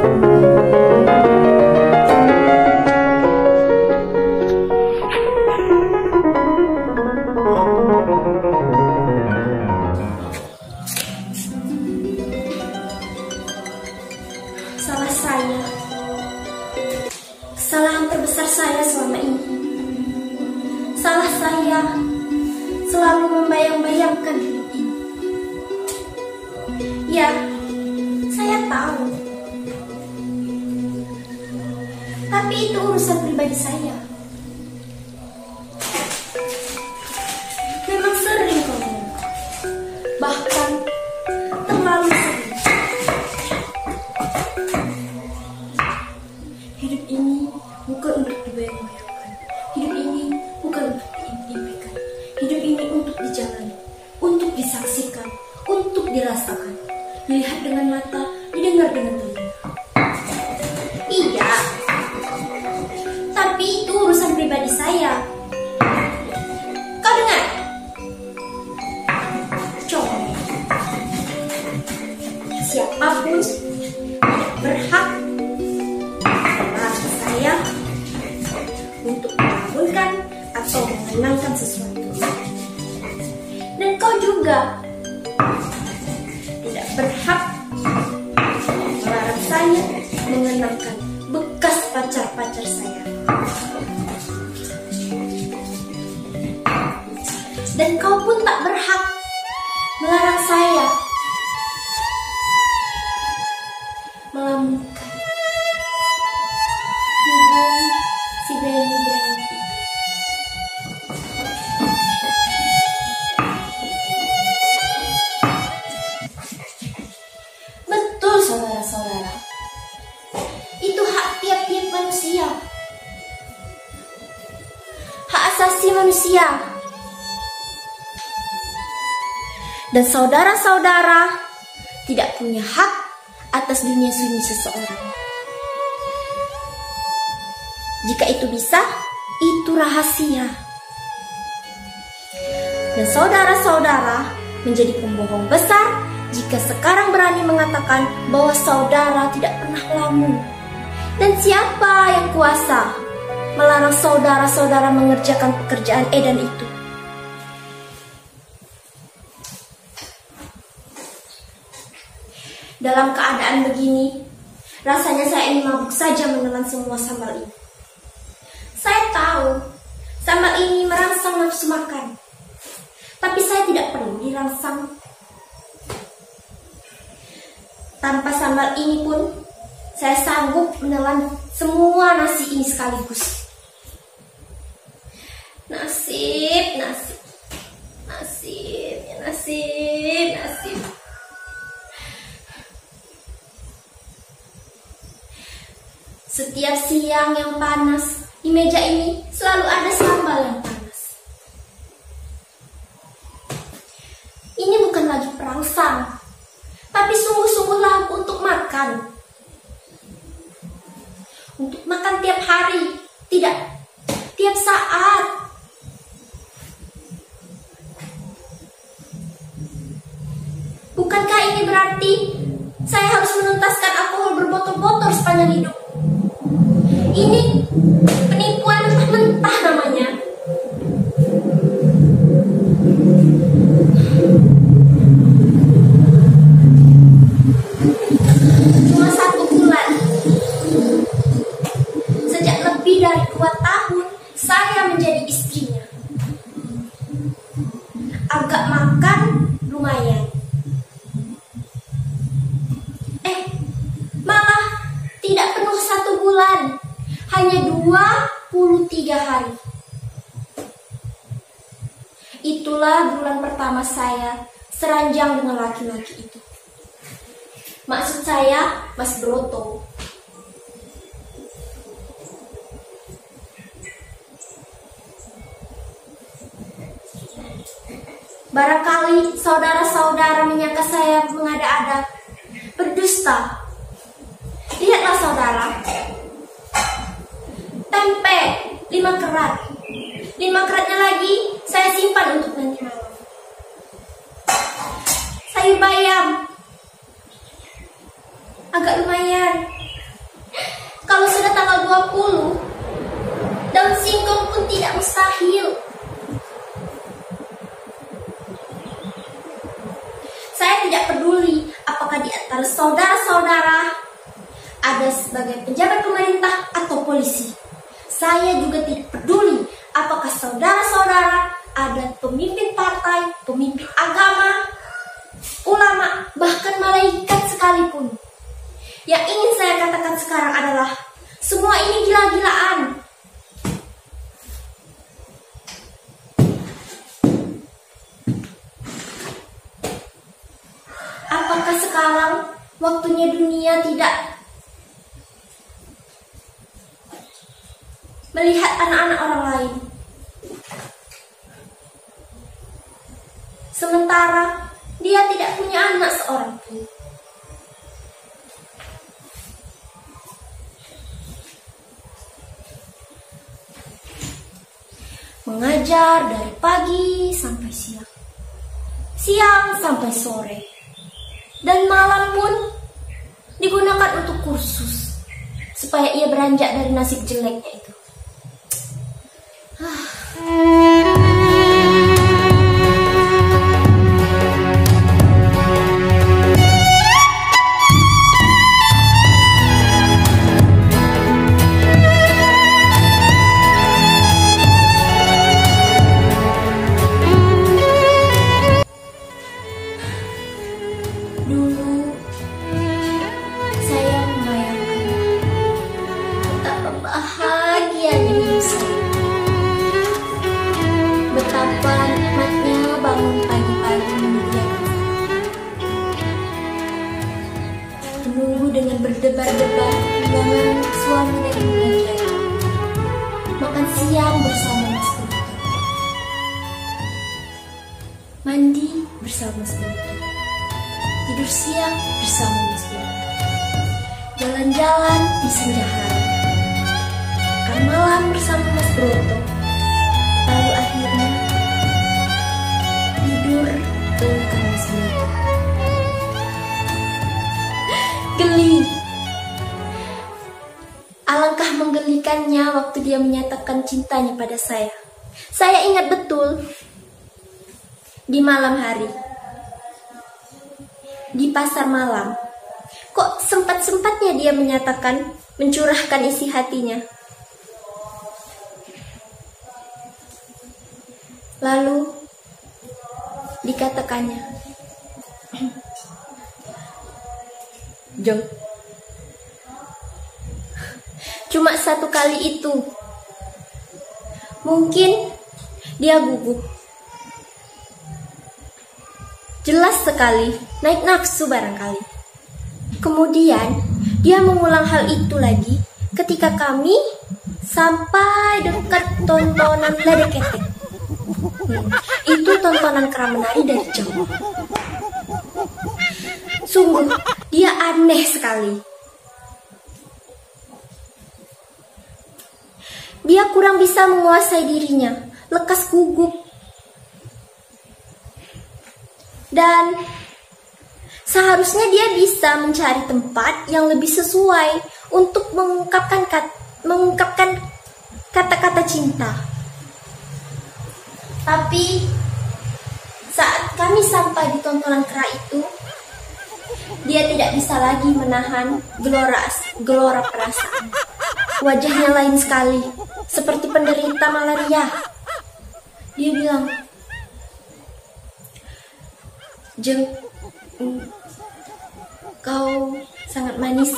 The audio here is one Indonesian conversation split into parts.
Salah saya. Kesalahan terbesar saya selama ini. Salah saya selalu membayang-bayangkan hidup ini. Ya, saya tahu. Tapi itu urusan pribadi saya. Memang sering kamu. Bahkan terlalu sering. Hidup ini bukan untuk dibayang-bayangkan. Hidup ini bukan untuk diimpikan. Hidup ini untuk dijalani, untuk disaksikan, untuk dirasakan. Dilihat dengan mata, didengar dengan telinga. Iya, tapi itu urusan pribadi saya. Kau dengar? Coba. Siapapun tidak berhak melarang saya untuk melakukan atau mengenangkan sesuatu. Dan kau juga tidak berhak melarang saya mengenangkan bekas pacar-pacar saya. Dan kau pun tak berhak melarang saya melamunkan hidung si Benny Brandy. Betul, saudara-saudara. Itu hak tiap-tiap manusia. Hak asasi manusia. Dan saudara-saudara tidak punya hak atas dunia sunyi seseorang. Jika itu bisa, itu rahasia. Dan saudara-saudara menjadi pembohong besar jika sekarang berani mengatakan bahwa saudara tidak pernah lamun. Dan siapa yang kuasa melarang saudara-saudara mengerjakan pekerjaan edan itu? Dalam keadaan begini, rasanya saya ingin mabuk saja menelan semua sambal ini. Saya tahu sambal ini merangsang nafsu makan, tapi saya tidak perlu dirangsang. Tanpa sambal ini pun, saya sanggup menelan semua nasi ini sekaligus. Nasib, nasib, nasib, ya nasib, nasib. Setiap siang yang panas, di meja ini selalu ada sambal yang panas. Ini bukan lagi perangsang, tapi sungguh-sungguhlah untuk makan. Untuk makan tiap hari, tidak tiap saat. Bukankah ini berarti saya harus menuntaskan alkohol berbotol-botol sepanjang hidup? Ini penipuan mentah-mentah namanya. Cuma 1 bulan. Sejak lebih dari 2 tahun saya menjadi istrinya. Agak makan lumayan. Malah tidak penuh 1 bulan. Hanya 23 hari. Itulah bulan pertama saya seranjang dengan laki-laki itu. Maksud saya, Mas Broto. Barangkali saudara-saudara menyangka saya mengada-ada, berdusta. Lihatlah saudara. Tempe 5 kerat. 5 keratnya lagi saya simpan untuk nanti malam. Sayur bayam agak lumayan. 20, daun singkong pun tidak mustahil. Saya tidak peduli apakah di antara saudara-saudara ada sebagai pejabat pemerintah atau polisi. Saya juga tidak peduli apakah saudara-saudara ada pemimpin partai, pemimpin agama, ulama, bahkan malaikat sekalipun. Yang ingin saya katakan sekarang adalah semua ini gila-gilaan. Apakah sekarang waktunya dunia tidak melihat anak-anak orang lain? Sementara dia tidak punya anak seorang pun. Mengajar dari pagi sampai siang, siang sampai sore, dan malam pun digunakan untuk kursus supaya ia beranjak dari nasib jeleknya itu. Dulu saya membayangkan betapa bahagianya hidup saya, betapa nikmatnya bangun pagi-pagi menunggu dengan berdebar-debar undangan suami dari mengajar, makan siang bersama Mas Bruto, mandi bersama Mas Bruto, tidur siang bersama Mas Bruto, jalan-jalan di senja hari, makan malam bersama Mas Bruto, lalu akhirnya tidur pelukan Mas Bruto. Geli. Alangkah menggelikannya waktu dia menyatakan cintanya pada saya. Saya ingat betul di malam hari, di pasar malam, kok sempat-sempatnya dia menyatakan, mencurahkan isi hatinya. Lalu dikatakannya, Jeng, cuma satu kali itu. Mungkin dia gugup. Jelas sekali naik nafsu barangkali. Kemudian dia mengulang hal itu lagi ketika kami sampai dekat tontonan Ledeketek. Itu tontonan kera menari dari Jawa. Sungguh dia aneh sekali. Dia kurang bisa menguasai dirinya, lekas gugup. Dan seharusnya dia bisa mencari tempat yang lebih sesuai untuk mengungkapkan kata-kata cinta. Tapi saat kami sampai di tontonan kera itu, dia tidak bisa lagi menahan gelora perasaan. Wajahnya lain sekali, seperti penderita malaria. Dia bilang, Jeng, kau sangat manis.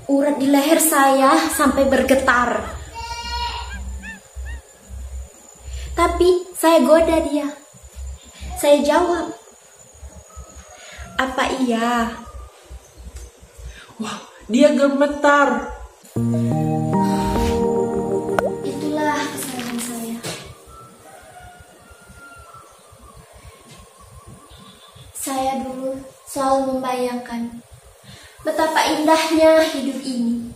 Urat di leher saya sampai bergetar. Tapi saya goda dia. Saya jawab, apa iya? Wah, dia gemetar. Itulah kesalahan saya. Saya dulu selalu membayangkan betapa indahnya hidup ini.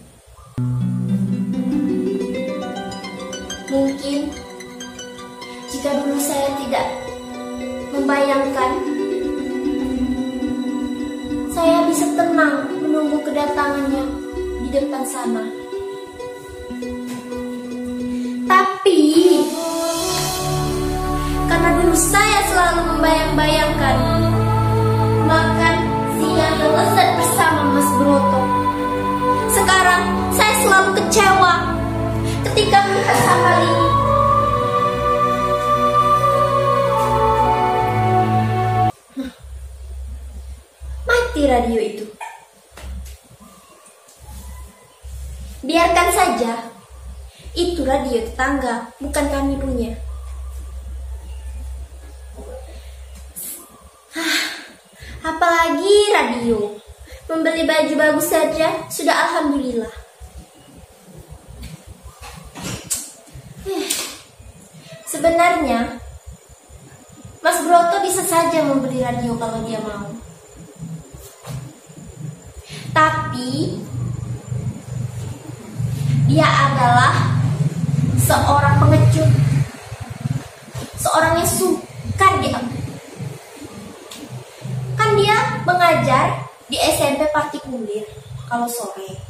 Mungkin jika dulu saya tidak membayangkan, saya bisa tenang menunggu kedatangannya di depan sana. Tapi karena dulu saya selalu membayang-bayangkan makan siang dan lezat bersama Mas Broto, sekarang saya selalu kecewa ketika melihat hal ini. Mati radio itu. Biarkan saja. Itu radio tetangga, bukan kami punya. Apalagi radio. Membeli baju bagus saja sudah alhamdulillah. Sebenarnya Mas Broto bisa saja membeli radio kalau dia mau. Tapi dia adalah seorang pengecut, seorang yang sukar diambil. Kan dia mengajar di SMP partikulir kalau sore.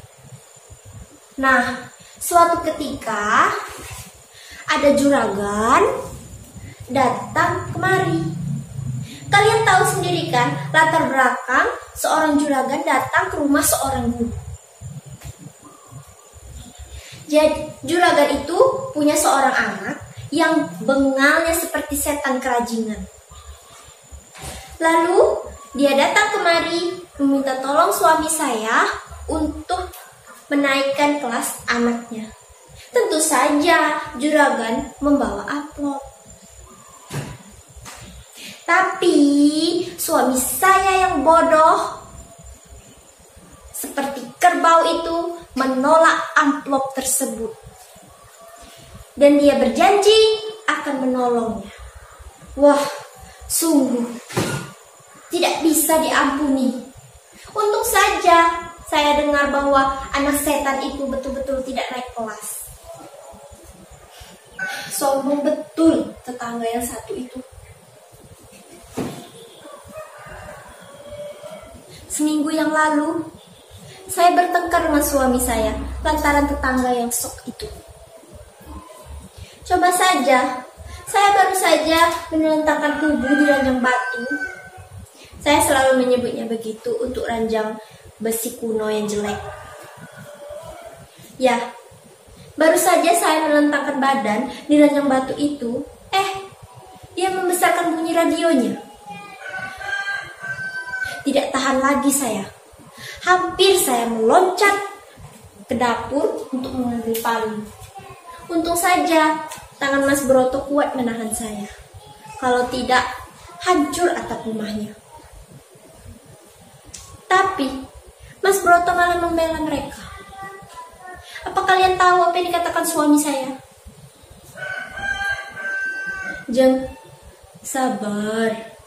Nah, suatu ketika ada juragan datang kemari. Kalian tahu sendiri kan latar belakang seorang juragan datang ke rumah seorang guru. Jadi juragan itu punya seorang anak yang bengalnya seperti setan kerajingan. Lalu dia datang kemari meminta tolong suami saya untuk menaikkan kelas anaknya. Tentu saja juragan membawa amplop. Tapi suami saya yang bodoh seperti kerbau itu menolak amplop tersebut. Dan dia berjanji akan menolongnya. Wah, sungguh tidak bisa diampuni. Untung saja saya dengar bahwa anak setan itu betul-betul tidak naik kelas. Sombong betul tetangga yang satu itu. Seminggu yang lalu, saya bertengkar dengan suami saya lantaran tetangga yang sok itu. Coba saja, saya baru saja menentangkan tubuh di ranjang batu. Saya selalu menyebutnya begitu untuk ranjang besi kuno yang jelek. Ya, baru saja saya menentangkan badan di ranjang batu itu, dia membesarkan bunyi radionya. Tidak tahan lagi saya. Hampir saya meloncat ke dapur untuk mengambil palu. Untung saja tangan Mas Broto kuat menahan saya. Kalau tidak, hancur atap rumahnya. Tapi Mas Broto malah membela mereka. Apa kalian tahu apa yang dikatakan suami saya? Jeng, sabar.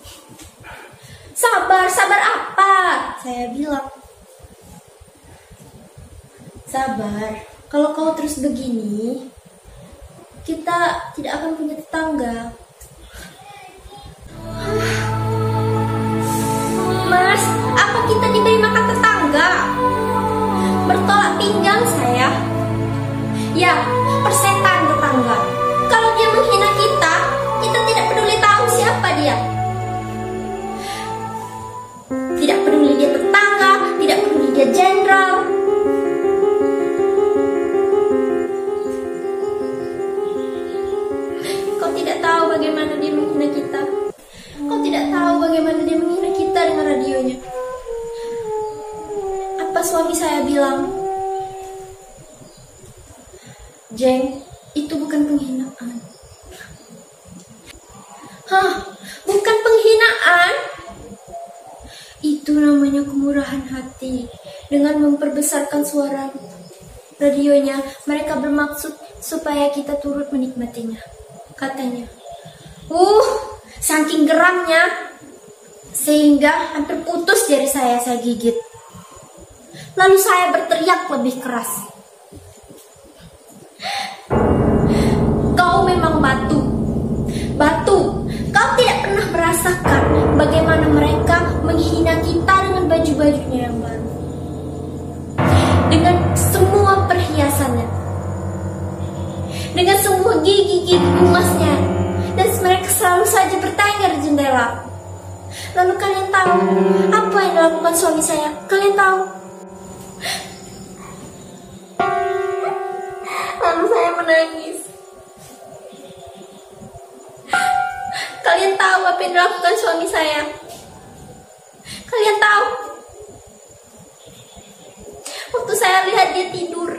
Sabar apa? Saya bilang. Sabar, kalau kau terus begini, kita tidak akan punya tetangga. Mas, apa kita diberi makan tetangga? Bertolak pinggang saya. Ya, persetan tetangga. Kalau dia menghina kita, kita tidak peduli tahu siapa dia. Tidak peduli dia tetangga, tidak peduli dia jenderal. Kau tidak tahu bagaimana dia menghina kita. Kau tidak tahu bagaimana dia menghina kita dengan radionya. Apa suami saya bilang? Jeng, itu bukan penghinaan. Hah, bukan penghinaan? Itu namanya kemurahan hati. Dengan memperbesarkan suara radionya, mereka bermaksud supaya kita turut menikmatinya, katanya. Saking geramnya, sehingga hampir putus jari saya gigit. Lalu saya berteriak lebih keras. Kau memang batu. Kau tidak pernah merasakan bagaimana mereka menghina kita dengan baju-bajunya yang baru. Dengan menyentuh gigi-gigi emasnya. Dan mereka selalu saja bertengkar di jendela. Lalu kalian tahu apa yang dilakukan suami saya? Kalian tahu? Lalu saya menangis. Kalian tahu apa yang dilakukan suami saya? Kalian tahu? Waktu saya lihat dia tidur,